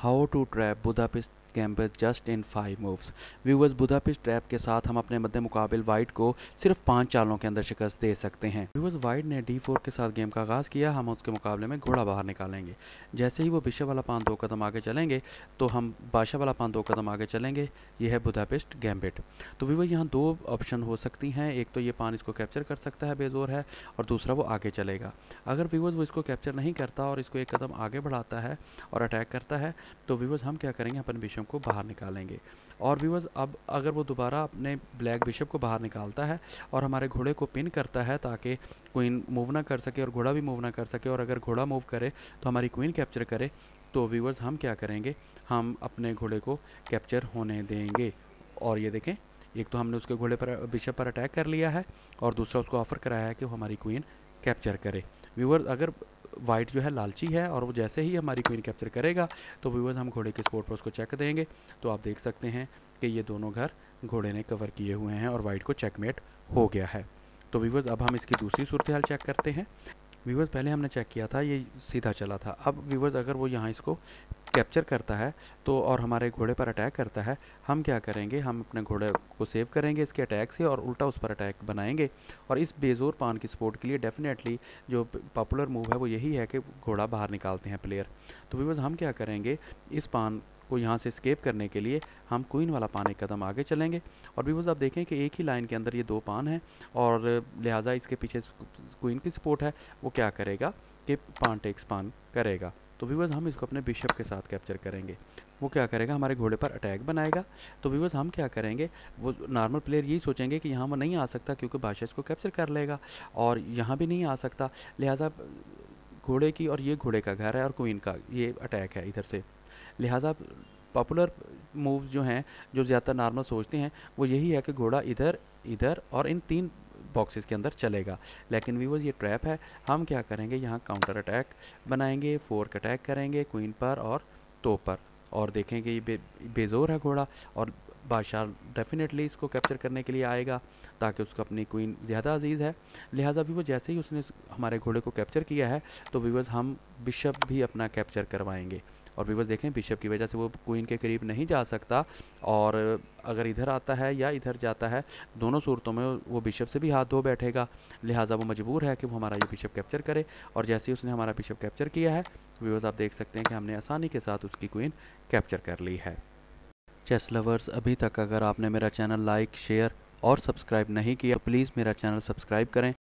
How to trap Budapest gambit just in 5 moves. Viewers, Budapest trap के साथ हम अपने मध्य मुकाबिल वाइट को सिर्फ 5 चालों के अंदर शिकस्त दे सकते हैं। व्यूवर्स, वाइट ने D4 के साथ गेम का आगाज़ किया। हम उसके मुकाबले में घोड़ा बाहर निकालेंगे। जैसे ही वो बिशप वाला पान 2 कदम आगे चलेंगे तो हम बादशाह वाला पान 2 कदम आगे चलेंगे। ये है बुदापेस्ट गैम्बिट। तो व्यूवर, यहाँ 2 ऑप्शन हो सकती हैं। एक तो ये पान इसको कैप्चर कर सकता है, बेजोर है, और दूसरा वो आगे चलेगा। अगर व्यूवर्स वो इसको कैप्चर नहीं करता और इसको 1 कदम आगे बढ़ाता है और अटैक करता है तो व्यूवर्स हम क्या करेंगे, अपन बिशप को बाहर निकालेंगे। और व्यूवर्स, अब अगर वो दोबारा अपने ब्लैक बिशप को बाहर निकालता है और हमारे घोड़े को पिन करता है ताकि क्वीन मूव ना कर सके और घोड़ा भी मूव ना कर सके, और अगर घोड़ा मूव करे तो हमारी क्वीन कैप्चर करे, तो व्यूवर्स हम क्या करेंगे, हम अपने घोड़े को कैप्चर होने देंगे। और ये देखें, एक तो हमने उसके घोड़े पर बिशप पर अटैक कर लिया है और दूसरा उसको ऑफर कराया है कि वो हमारी क्वीन कैप्चर करे। व्यूवर्स, अगर वाइट जो है लालची है और वो जैसे ही हमारी क्वीन कैप्चर करेगा तो व्यूवर्स हम घोड़े के स्पोर्ट पर उसको चेक देंगे। तो आप देख सकते हैं कि ये दोनों घर घोड़े ने कवर किए हुए हैं और वाइट को चेकमेट हो गया है। तो व्यूवर्स, अब हम इसकी दूसरी सूरत हाल चेक करते हैं। व्यूवर्स, पहले हमने चेक किया था ये सीधा चला था। अब व्यूवर्स, अगर वो यहाँ इसको कैप्चर करता है तो और हमारे घोड़े पर अटैक करता है, हम क्या करेंगे, हम अपने घोड़े को सेव करेंगे इसके अटैक से और उल्टा उस पर अटैक बनाएंगे। और इस बेजोर पान की सपोर्ट के लिए डेफिनेटली जो पॉपुलर मूव है वो यही है कि घोड़ा बाहर निकालते हैं प्लेयर। तो व्यूवर्स, हम क्या करेंगे, इस पान को यहाँ से स्केप करने के लिए हम क्वीन वाला पान 1 कदम आगे चलेंगे। और व्यूवर्स, आप देखें कि एक ही लाइन के अंदर ये 2 पान हैं और लिहाजा इसके पीछे क्वीन की सपोर्ट है। वो क्या करेगा कि पान टेक्स पान करेगा। तो व्यूवर्स, हम इसको अपने बिशप के साथ कैप्चर करेंगे। वो क्या करेगा, हमारे घोड़े पर अटैक बनाएगा। तो व्यूवर्स, हम क्या करेंगे, वो नॉर्मल प्लेयर यही सोचेंगे कि यहाँ वो नहीं आ सकता क्योंकि बादशाह इसको कैप्चर कर लेगा और यहाँ भी नहीं आ सकता, लिहाजा घोड़े की, और ये घोड़े का घर है और क्वीन का ये अटैक है इधर से। लिहाजा पॉपुलर मूव्स जो हैं, जो ज़्यादातर नॉर्मल सोचते हैं, वो यही है कि घोड़ा इधर, इधर और इन 3 बॉक्सेस के अंदर चलेगा। लेकिन व्यूवर्स, ये ट्रैप है। हम क्या करेंगे, यहाँ काउंटर अटैक बनाएंगे, फोर्क अटैक करेंगे क्वीन पर और टॉप पर, और देखेंगे ये बेजोर है घोड़ा और बादशाह डेफिनेटली इसको कैप्चर करने के लिए आएगा ताकि उसको अपनी क्वीन ज़्यादा अजीज़ है। लिहाजा व्यूवर्स, जैसे ही उसने हमारे घोड़े को कैप्चर किया है तो व्यूवर्स हम बिशप भी अपना कैप्चर करवाएंगे। और व्यूवर्स देखें, बिशप की वजह से वो क्वीन के करीब नहीं जा सकता, और अगर इधर आता है या इधर जाता है, दोनों सूरतों में वो बिशप से भी हाथ धो बैठेगा। लिहाजा वो मजबूर है कि वो हमारा ये बिशप कैप्चर करे। और जैसे ही उसने हमारा बिशप कैप्चर किया है, व्यूवर्स आप देख सकते हैं कि हमने आसानी के साथ उसकी क्वीन कैप्चर कर ली है। चेस लवर्स, अभी तक अगर आपने मेरा चैनल लाइक, शेयर और सब्सक्राइब नहीं किया तो प्लीज़ मेरा चैनल सब्सक्राइब करें